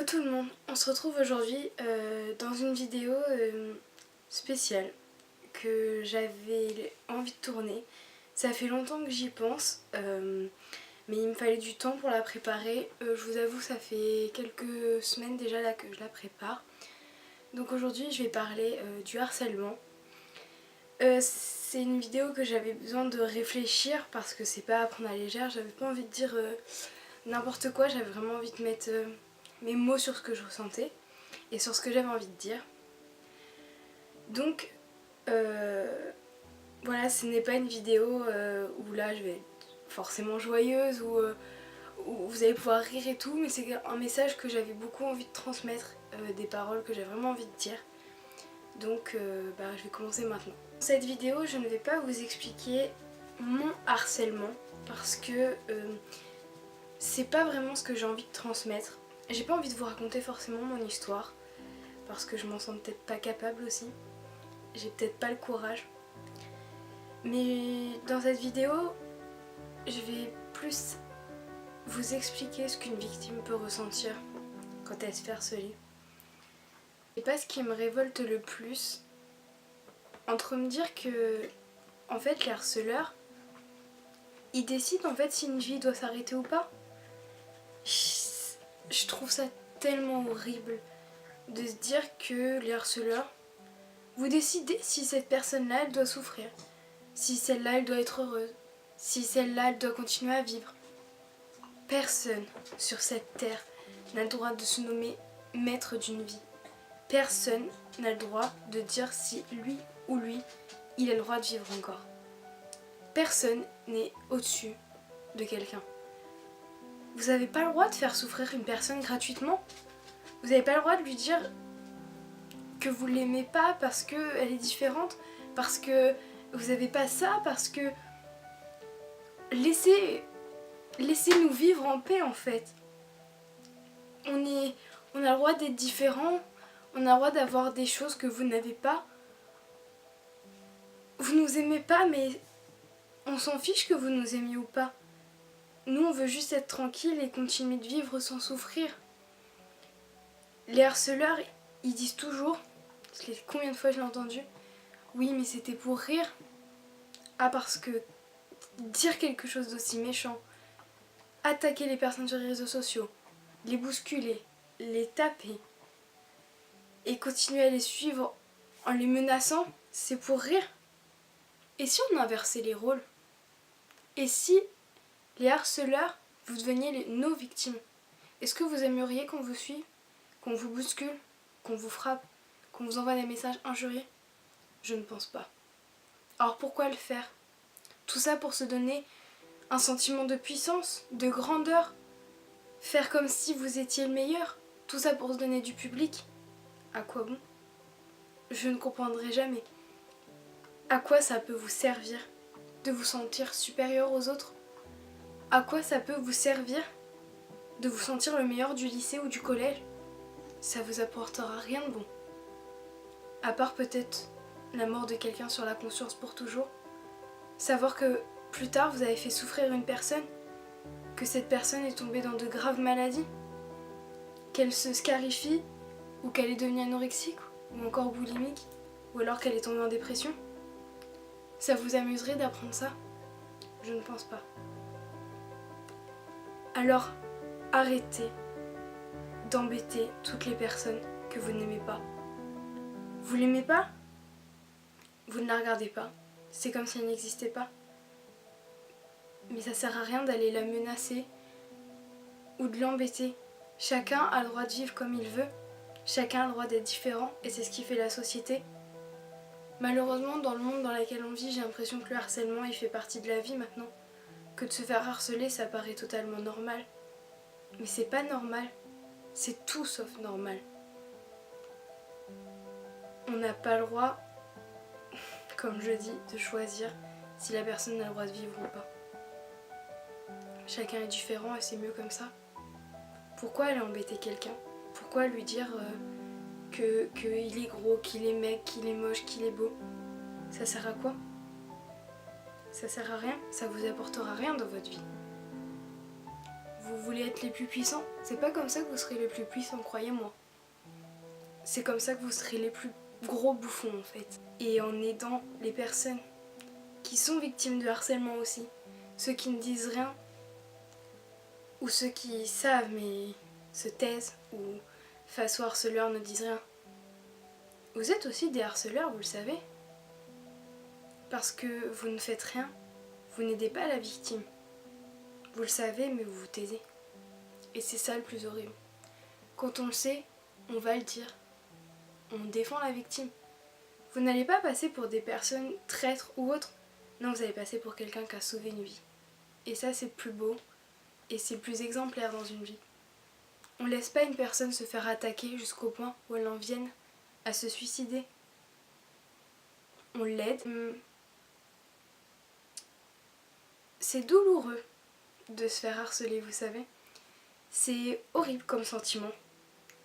tout le monde, on se retrouve aujourd'hui dans une vidéo spéciale que j'avais envie de tourner. Ça fait longtemps que j'y pense, mais il me fallait du temps pour la préparer. Je vous avoue, ça fait quelques semaines déjà là que je la prépare. Donc aujourd'hui je vais parler du harcèlement. C'est une vidéo que j'avais besoin de réfléchir parce que c'est pas à prendre à la légère. J'avais pas envie de dire n'importe quoi, j'avais vraiment envie de mettre mes mots sur ce que je ressentais et sur ce que j'avais envie de dire. Donc voilà, ce n'est pas une vidéo où là je vais être forcément joyeuse ou où vous allez pouvoir rire et tout, mais c'est un message que j'avais beaucoup envie de transmettre, des paroles que j'avais vraiment envie de dire. Donc je vais commencer maintenant. Dans cette vidéo, je ne vais pas vous expliquer mon harcèlement parce que c'est pas vraiment ce que j'ai envie de transmettre. J'ai pas envie de vous raconter forcément mon histoire parce que je m'en sens peut-être pas capable aussi. J'ai peut-être pas le courage. Mais dans cette vidéo, je vais plus vous expliquer ce qu'une victime peut ressentir quand elle se fait harceler. C'est pas ce qui me révolte le plus entre me dire que en fait les harceleurs ils décident en fait si une vie doit s'arrêter ou pas. Je trouve ça tellement horrible de se dire que les harceleurs, vous décidez si cette personne-là elle doit souffrir, si celle-là elle doit être heureuse, si celle-là elle doit continuer à vivre. Personne sur cette terre n'a le droit de se nommer maître d'une vie. Personne n'a le droit de dire si lui ou lui il a le droit de vivre encore. Personne n'est au-dessus de quelqu'un. Vous n'avez pas le droit de faire souffrir une personne gratuitement. Vous n'avez pas le droit de lui dire que vous l'aimez pas parce qu'elle est différente, parce que vous n'avez pas ça, parce que... Laissez-nous vivre en paix en fait. On a le droit d'être différent, on a le droit d'avoir des choses que vous n'avez pas. Vous nous aimez pas, mais on s'en fiche que vous nous aimiez ou pas. Nous on veut juste être tranquille et continuer de vivre sans souffrir. Les harceleurs, ils disent toujours, combien de fois je l'ai entendu, oui mais c'était pour rire. Ah parce que dire quelque chose d'aussi méchant, attaquer les personnes sur les réseaux sociaux, les bousculer, les taper et continuer à les suivre en les menaçant, c'est pour rire. Et si on inversait les rôles? Et si les harceleurs, vous deveniez nos victimes? Est-ce que vous aimeriez qu'on vous suive, qu'on vous bouscule, qu'on vous frappe, qu'on vous envoie des messages injurieux? Je ne pense pas. Alors pourquoi le faire? Tout ça pour se donner un sentiment de puissance, de grandeur, faire comme si vous étiez le meilleur, tout ça pour se donner du public. À quoi bon? Je ne comprendrai jamais. À quoi ça peut vous servir de vous sentir supérieur aux autres? À quoi ça peut vous servir de vous sentir le meilleur du lycée ou du collège? Ça vous apportera rien de bon. À part peut-être la mort de quelqu'un sur la conscience pour toujours. Savoir que plus tard vous avez fait souffrir une personne, que cette personne est tombée dans de graves maladies, qu'elle se scarifie, ou qu'elle est devenue anorexique, ou encore boulimique, ou alors qu'elle est tombée en dépression. Ça vous amuserait d'apprendre ça? Je ne pense pas. Alors, arrêtez d'embêter toutes les personnes que vous n'aimez pas. Vous l'aimez pas? Vous ne la regardez pas. C'est comme si elle n'existait pas. Mais ça sert à rien d'aller la menacer ou de l'embêter. Chacun a le droit de vivre comme il veut. Chacun a le droit d'être différent et c'est ce qui fait la société. Malheureusement, dans le monde dans lequel on vit, j'ai l'impression que le harcèlement il fait partie de la vie maintenant. Que de se faire harceler, ça paraît totalement normal. Mais c'est pas normal. C'est tout sauf normal. On n'a pas le droit, comme je dis, de choisir si la personne a le droit de vivre ou pas. Chacun est différent et c'est mieux comme ça. Pourquoi aller embêter quelqu'un? Pourquoi lui dire qu'il est gros, qu'il est mec, qu'il est moche, qu'il est beau? Ça sert à quoi? Ça sert à rien, ça vous apportera rien dans votre vie. vous voulez être les plus puissants, c'est pas comme ça que vous serez les plus puissants, croyez-moi. C'est comme ça que vous serez les plus gros bouffons en fait. Et en aidant les personnes qui sont victimes de harcèlement aussi, ceux qui ne disent rien, ou ceux qui savent mais se taisent, ou face aux harceleurs ne disent rien. Vous êtes aussi des harceleurs, vous le savez. Parce que vous ne faites rien, vous n'aidez pas la victime. Vous le savez, mais vous vous taisez. Et c'est ça le plus horrible. Quand on le sait, on va le dire. On défend la victime. Vous n'allez pas passer pour des personnes traîtres ou autres. Non, vous allez passer pour quelqu'un qui a sauvé une vie. Et ça, c'est le plus beau. Et c'est le plus exemplaire dans une vie. On laisse pas une personne se faire attaquer jusqu'au point où elle en vienne à se suicider. On l'aide. C'est douloureux de se faire harceler, vous savez. C'est horrible comme sentiment.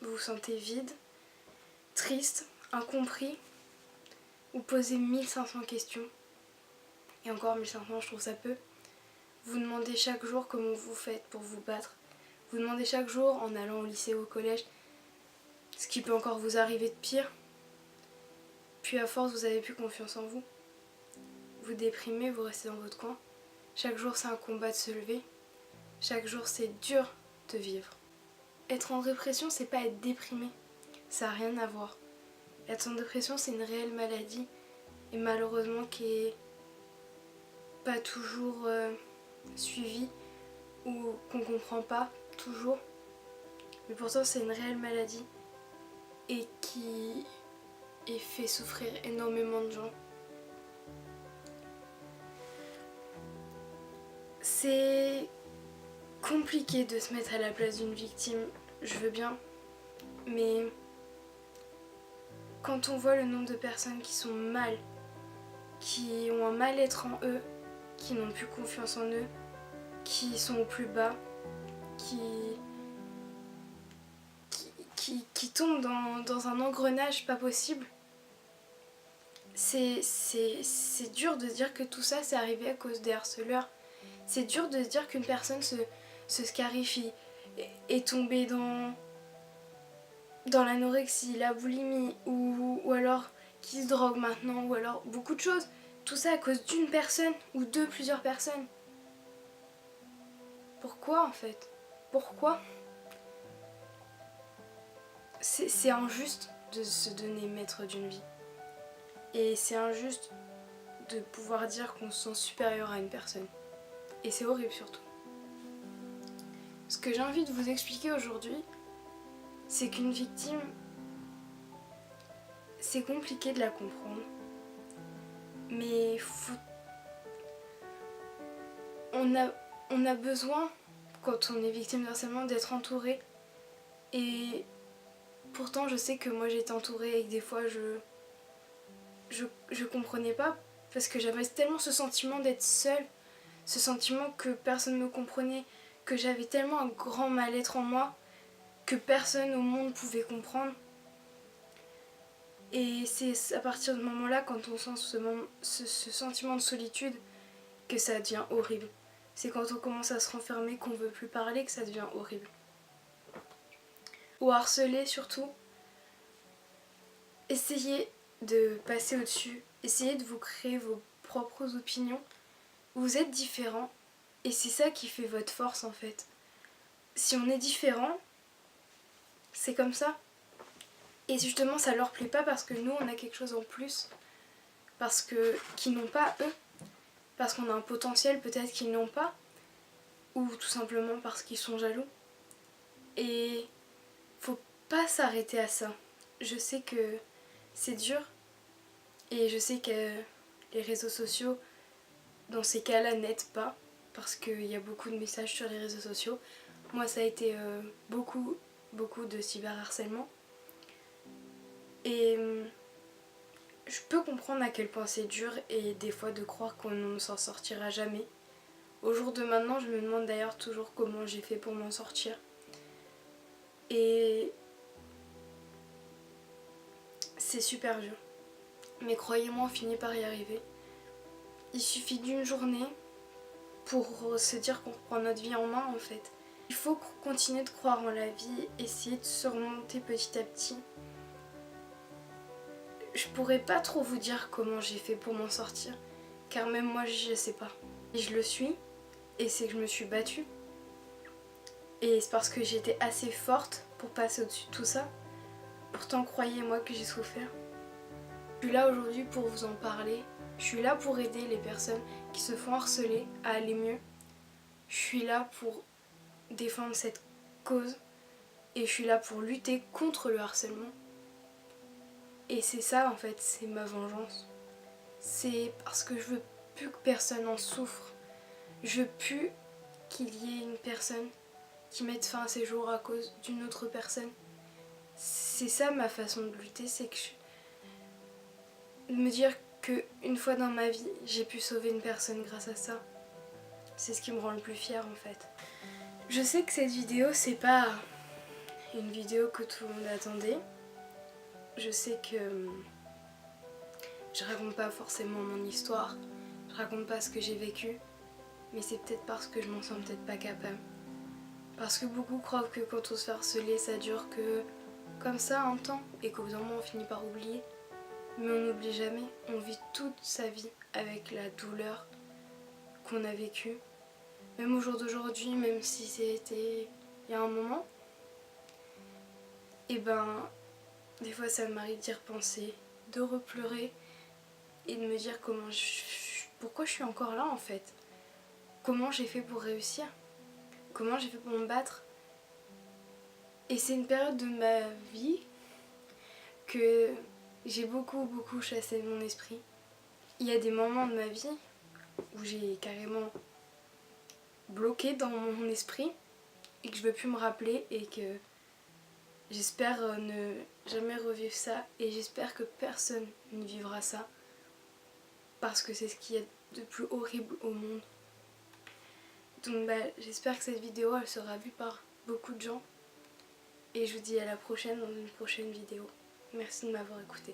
Vous vous sentez vide, triste, incompris. Vous posez 1500 questions. Et encore 1500, je trouve ça peu. Vous demandez chaque jour comment vous faites pour vous battre. Vous demandez chaque jour, en allant au lycée ou au collège, ce qui peut encore vous arriver de pire. Puis à force, vous avez plus confiance en vous. Vous déprimez, vous restez dans votre coin. Chaque jour, c'est un combat de se lever. Chaque jour, c'est dur de vivre. Être en dépression, c'est pas être déprimé. Ça n'a rien à voir. Être en dépression, c'est une réelle maladie. Et malheureusement, qui est pas toujours suivie ou qu'on comprend pas toujours. Mais pourtant, c'est une réelle maladie. Et qui fait souffrir énormément de gens. C'est compliqué de se mettre à la place d'une victime, je veux bien, mais quand on voit le nombre de personnes qui sont mal, qui ont un mal-être en eux, qui n'ont plus confiance en eux, qui sont au plus bas, qui tombent dans un engrenage pas possible, c'est dur de se dire que tout ça c'est arrivé à cause des harceleurs. C'est dur de se dire qu'une personne se scarifie, est tombée dans l'anorexie, la boulimie, ou alors qui se drogue maintenant, ou alors beaucoup de choses. Tout ça à cause d'une personne ou de plusieurs personnes. Pourquoi en fait? Pourquoi? C'est injuste de se donner maître d'une vie. Et c'est injuste de pouvoir dire qu'on se sent supérieur à une personne. Et c'est horrible surtout. Ce que j'ai envie de vous expliquer aujourd'hui, c'est qu'une victime, c'est compliqué de la comprendre. Mais on a besoin, quand on est victime de harcèlement, d'être entouré. Et pourtant, je sais que moi j'étais entourée et que des fois je comprenais pas parce que j'avais tellement ce sentiment d'être seule, ce sentiment que personne ne me comprenait, que j'avais tellement un grand mal-être en moi que personne au monde pouvait comprendre. Et c'est à partir de ce moment-là, quand on sent ce sentiment de solitude, que ça devient horrible. C'est quand on commence à se renfermer, qu'on veut plus parler, que ça devient horrible. Ou harceler surtout. Essayez de passer au-dessus, essayez de vous créer vos propres opinions. Vous êtes différents et c'est ça qui fait votre force en fait. Si on est différent, c'est comme ça. Et justement ça leur plaît pas parce que nous on a quelque chose en plus, parce que qu'ils n'ont pas eux, parce qu'on a un potentiel peut-être qu'ils n'ont pas, ou tout simplement parce qu'ils sont jaloux. Et faut pas s'arrêter à ça. Je sais que c'est dur et je sais que les réseaux sociaux dans ces cas-là n'aident pas parce qu'il y a beaucoup de messages sur les réseaux sociaux. Moi ça a été beaucoup de cyberharcèlement et je peux comprendre à quel point c'est dur et des fois de croire qu'on ne s'en sortira jamais. Au jour de maintenant, je me demande d'ailleurs toujours comment j'ai fait pour m'en sortir. Et c'est super dur. Mais croyez-moi, on finit par y arriver. Il suffit d'une journée pour se dire qu'on reprend notre vie en main en fait. Il faut continuer de croire en la vie, essayer de surmonter petit à petit. Je pourrais pas trop vous dire comment j'ai fait pour m'en sortir, car même moi je sais pas. Et je le suis, et c'est que je me suis battue. Et c'est parce que j'étais assez forte pour passer au-dessus de tout ça. Pourtant croyez-moi que j'ai souffert. Je suis là aujourd'hui pour vous en parler. Je suis là pour aider les personnes qui se font harceler à aller mieux. Je suis là pour défendre cette cause. Et je suis là pour lutter contre le harcèlement. Et c'est ça en fait, c'est ma vengeance. C'est parce que je veux plus que personne en souffre. Je veux plus qu'il y ait une personne qui mette fin à ses jours à cause d'une autre personne. C'est ça ma façon de lutter, c'est que de me dire qu'une fois dans ma vie, j'ai pu sauver une personne grâce à ça. C'est ce qui me rend le plus fière en fait. Je sais que cette vidéo, c'est pas une vidéo que tout le monde attendait. Je sais que je raconte pas forcément mon histoire, je raconte pas ce que j'ai vécu, mais c'est peut-être parce que je m'en sens peut-être pas capable. Parce que beaucoup croient que quand on se fait harceler, ça dure que comme ça un temps et qu'au bout d'un moment on finit par oublier. Mais on n'oublie jamais, on vit toute sa vie avec la douleur qu'on a vécue. Même au jour d'aujourd'hui, même si c'était il y a un moment, et ben des fois ça m'arrive d'y repenser, de repleurer et de me dire pourquoi je suis encore là en fait. Comment j'ai fait pour réussir, comment j'ai fait pour me battre. Et c'est une période de ma vie que j'ai beaucoup chassé de mon esprit. Il y a des moments de ma vie où j'ai carrément bloqué dans mon esprit et que je veux plus me rappeler et que j'espère ne jamais revivre ça et j'espère que personne ne vivra ça parce que c'est ce qu'il y a de plus horrible au monde. Donc j'espère que cette vidéo elle sera vue par beaucoup de gens et je vous dis à la prochaine dans une prochaine vidéo. Merci de m'avoir écouté.